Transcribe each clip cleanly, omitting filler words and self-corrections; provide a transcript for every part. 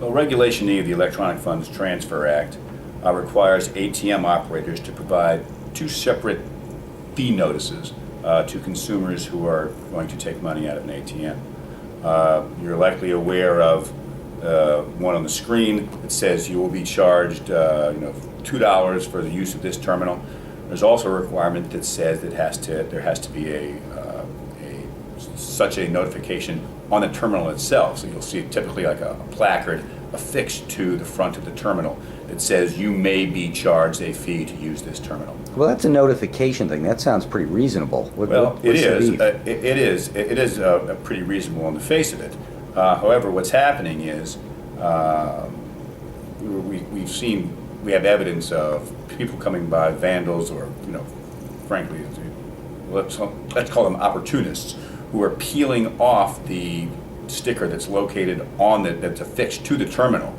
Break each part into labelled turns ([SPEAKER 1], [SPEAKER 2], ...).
[SPEAKER 1] Well, Regulation E of the Electronic Funds Transfer Act requires ATM operators to provide two separate fee notices to consumers who are going to take money out of an ATM. You're likely aware of one on the screen that says you will be charged $2 for the use of this terminal. There's also a requirement that says that there has to be such a notification on the terminal itself. So you'll see typically like a placard affixed to the front of the terminal that says you may be charged a fee to use this terminal.
[SPEAKER 2] Well, that's a notification thing. That sounds pretty reasonable.
[SPEAKER 1] It is pretty reasonable on the face of it. However, what's happening is we have evidence of people coming by, vandals, or frankly, let's call them opportunists, who are peeling off the sticker that's located on that's affixed to the terminal,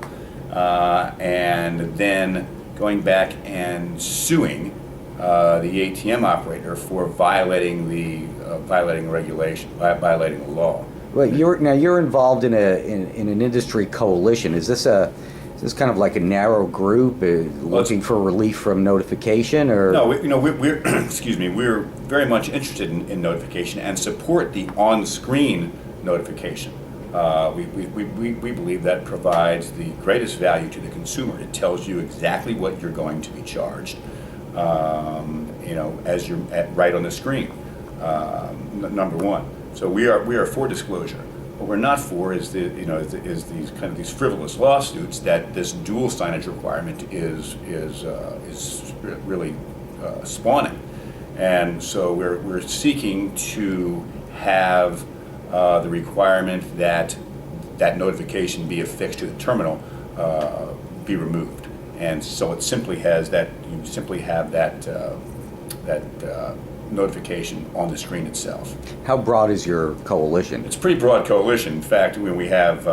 [SPEAKER 1] and then going back and suing the ATM operator for violating regulation, violating the law.
[SPEAKER 2] Well, you're involved in an industry coalition. Is this kind of like a narrow group looking for relief from notification, or
[SPEAKER 1] no? We're excuse me. We're very much interested in notification and support the on-screen notification. We believe that provides the greatest value to the consumer. It tells you exactly what you're going to be charged, as you're right on the screen. Number one. So we are for disclosure. What we're not for is these frivolous lawsuits that this dual signage requirement is really spawning, and so we're seeking to have the requirement that notification be affixed to the terminal be removed, and so it simply has that you simply have that notification on the screen itself.
[SPEAKER 2] How broad is your coalition?
[SPEAKER 1] It's a pretty broad coalition. In fact, we have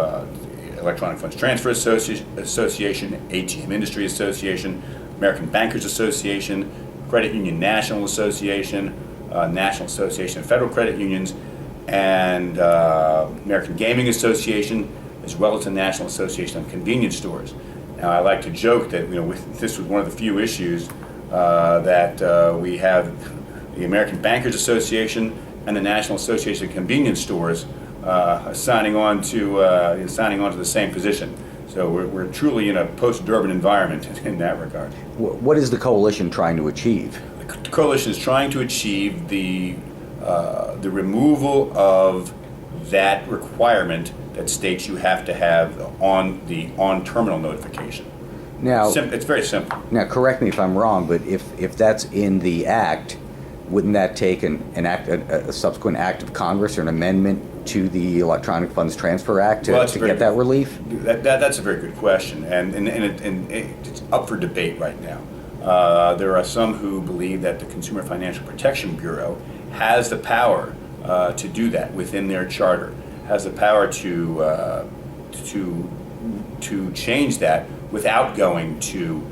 [SPEAKER 1] Electronic Funds Transfer Association, ATM Industry Association, American Bankers Association, Credit Union National Association, National Association of Federal Credit Unions, and American Gaming Association, as well as the National Association of Convenience Stores. Now, I like to joke that this was one of the few issues that we have the American Bankers Association and the National Association of Convenience Stores signing on to the same position. So we're truly in a post-Durbin environment in that regard.
[SPEAKER 2] What is the coalition trying to achieve?
[SPEAKER 1] The coalition is trying to achieve the removal of that requirement that states you have to have on-terminal notification.
[SPEAKER 2] Now,
[SPEAKER 1] it's very simple.
[SPEAKER 2] Now, correct me if I'm wrong, but if that's in the act, wouldn't that take a subsequent act of Congress or an amendment to the Electronic Funds Transfer Act to get that relief?
[SPEAKER 1] That's a very good question, and it's up for debate right now. There are some who believe that the Consumer Financial Protection Bureau has the power to do that within their charter, has the power to change that without going to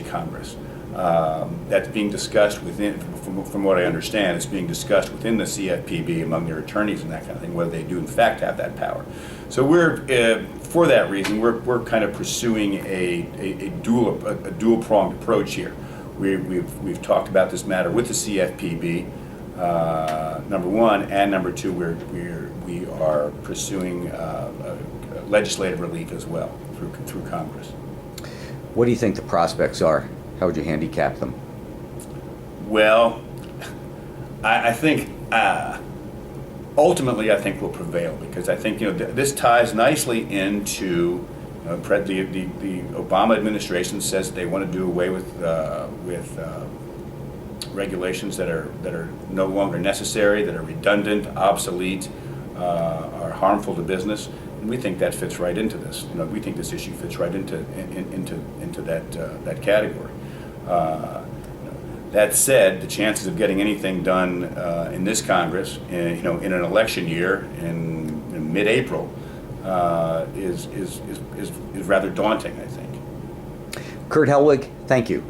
[SPEAKER 1] Congress. That's being discussed within, from what I understand, it's being discussed within the CFPB among their attorneys and that kind of thing, whether they do in fact have that power. So for that reason, we're kind of pursuing a dual-pronged approach here. We've talked about this matter with the CFPB, number one, and number two, we are pursuing legislative relief as well through Congress.
[SPEAKER 2] What do you think the prospects are? How would you handicap them?
[SPEAKER 1] Well, I think ultimately I think we'll prevail, because I think this ties nicely into the Obama administration says they want to do away with regulations that are no longer necessary, that are redundant, obsolete, are harmful to business. And we think that fits right into this. We think this issue fits right into that category. That said, the chances of getting anything done in this Congress, in an election year in mid-April, is rather daunting, I think.
[SPEAKER 2] Kurt Helwig, thank you.